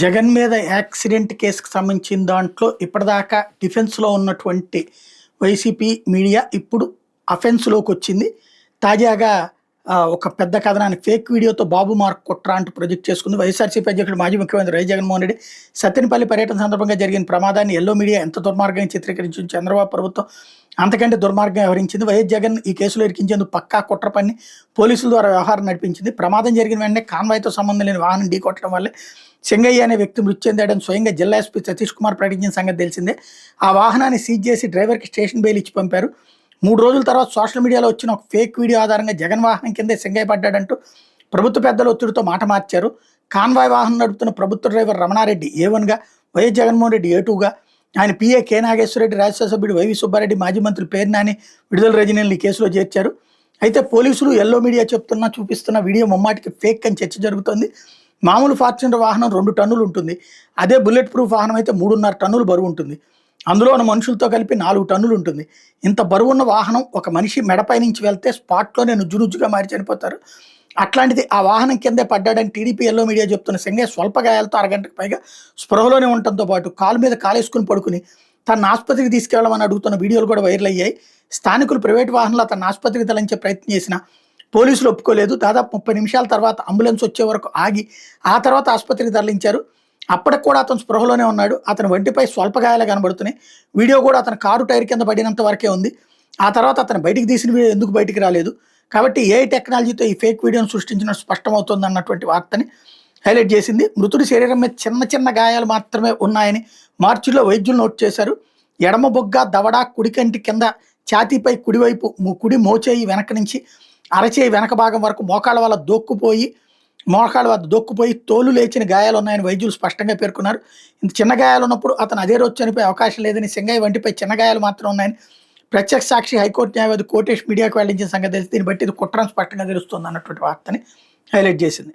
జగన్ మీద యాక్సిడెంట్ కేసుకు సంబంధించిన దాంట్లో ఇప్పటిదాకా డిఫెన్స్‌లో ఉన్నటువంటి వైసీపీ మీడియా ఇప్పుడు అఫెన్స్‌లోకి వచ్చింది. తాజాగా ఒక పెద్ద కథనాన్ని ఫేక్ వీడియోతో బాబు మార్క్ కుట్ర అంటూ ప్రొజెక్ట్ చేసుకుంది. వైఎస్ఆర్‌సీపీ అధ్యక్షుడు మాజీ ముఖ్యమంత్రి వైఎస్ జగన్మోహన్ రెడ్డి సత్తెనపల్లి పర్యటన సందర్భంగా జరిగిన ప్రమాదాన్ని ఎల్లో మీడియా ఎంత దుర్మార్గంగా చిత్రీకరించింది. చంద్రబాబు ప్రభుత్వం అంతకంటే దుర్మార్గంగా వ్యవహరించింది. వైఎస్ జగన్ ఈ కేసులో ఇరికించేందుకు పక్కా కుట్ర పన్ని పోలీసుల ద్వారా వ్యవహారం నడిపించింది. ప్రమాదం జరిగిన వెంటనే కాన్వాయ్‌తో సంబంధం లేని వాహనం ఢీకొట్టడం వల్లే సింగయ్య అనే వ్యక్తి మృతి చెందాడని స్వయంగా జిల్లా ఎస్పీ సతీష్ కుమార్ ప్రకటించిన సంగతి తెలిసిందే. ఆ వాహనాన్ని సీజ్ చేసి డ్రైవర్కి స్టేషన్ బెయిల్ ఇచ్చి పంపారు. 3 రోజుల తర్వాత సోషల్ మీడియాలో వచ్చిన ఒక ఫేక్ వీడియో ఆధారంగా జగన్ వాహనం కిందే సింగయ్య పడ్డాడంటూ ప్రభుత్వ పెద్దల ఒత్తిడితో మాట మార్చారు. కాన్వాయ్ వాహనం నడుపుతున్న ప్రభుత్వ డ్రైవర్ రమణారెడ్డి A1గా, వైఎస్ జగన్మోహన్ రెడ్డి A2గా, ఆయన PA కె నాగేశ్వరరెడ్డి, రాజ్యసభ సభ్యుడు వైవి సుబ్బారెడ్డి, మాజీ మంత్రి పేర్నాని, విడుదల రజనీలను ఈ కేసులో చేర్చారు. అయితే పోలీసులు ఎల్లో మీడియా చూపిస్తున్న వీడియో ముమ్మాటికి ఫేక్ అని చర్చ జరుగుతోంది. మామూలు ఫార్చునర్ వాహనం 2 టన్నులు ఉంటుంది. అదే బుల్లెట్ ప్రూఫ్ వాహనం అయితే 3.5 టన్నులు బరువు ఉంటుంది. అందులో ఉన్న మనుషులతో కలిపి 4 టన్నులు ఉంటుంది. ఇంత బరువున్న వాహనం ఒక మనిషి మెడపై నుంచి వెళ్తే స్పాట్లోనే నుజ్జుగా మారి చనిపోతారు. అట్లాంటిది ఆ వాహనం కిందే పడ్డాడని టీడీపీ ఎల్లో మీడియా చెప్తున్న సింగయ్య స్వల్ప గాయాలతో అరగంటకు పైగా స్పృహలోనే ఉండటంతో పాటు కాలు మీద కాలేసుకుని పడుకుని తన ఆసుపత్రికి తీసుకెళ్లమని అడుగుతున్న వీడియోలు కూడా వైరల్ అయ్యాయి. స్థానికులు ప్రైవేట్ వాహనంలో తన ఆసుపత్రికి తరలించే ప్రయత్నం చేసిన పోలీసులు ఒప్పుకోలేదు. దాదాపు 30 నిమిషాల తర్వాత అంబులెన్స్ వచ్చే వరకు ఆగి ఆ తర్వాత ఆసుపత్రికి తరలించారు. అప్పటికి కూడా అతను స్పృహలోనే ఉన్నాడు. అతని వంటిపై స్వల్ప గాయాలు కనబడుతున్నాయి. వీడియో కూడా అతని కారు టైర్ కింద పడినంత వరకే ఉంది. ఆ తర్వాత అతను బయటికి తీసిన వీడియో ఎందుకు బయటికి రాలేదు, కాబట్టి AI టెక్నాలజీతో ఈ ఫేక్ వీడియోను సృష్టించినట్టు స్పష్టమవుతుంది అన్నటువంటి వార్తని హైలైట్ చేసింది. మృతుడి శరీరం మీద చిన్న గాయాలు మాత్రమే ఉన్నాయని మార్చిలో వైద్యులు నోట్ చేశారు. ఎడమ బొగ్గ, దవడ, కుడి కంటి కింద, ఛాతీపై కుడివైపు కుడి మోచేయి వెనక నుంచి అరచేయి వెనక భాగం వరకు మోకాళ్ళ వద్ద దొక్కుపోయి తోలు లేచిన గాయాలు ఉన్నాయని వైద్యులు స్పష్టంగా పేర్కొన్నారు. ఇంత చిన్న గాయాలు ఉన్నప్పుడు అతను అదే రోజు చనిపోయే అవకాశం లేదని, సింగయ్య వంటిపై చిన్న గాయాలు మాత్రం ఉన్నాయని ప్రత్యక్ష సాక్షి హైకోర్టు న్యాయవాది కోటేష్ మీడియాకు వెల్లడించిన సంగతి తెలిసి దీన్ని బట్టి ఇది కుట్రను స్పష్టంగా తెలుస్తుంది అన్నటువంటి వార్తని హైలైట్ చేసింది.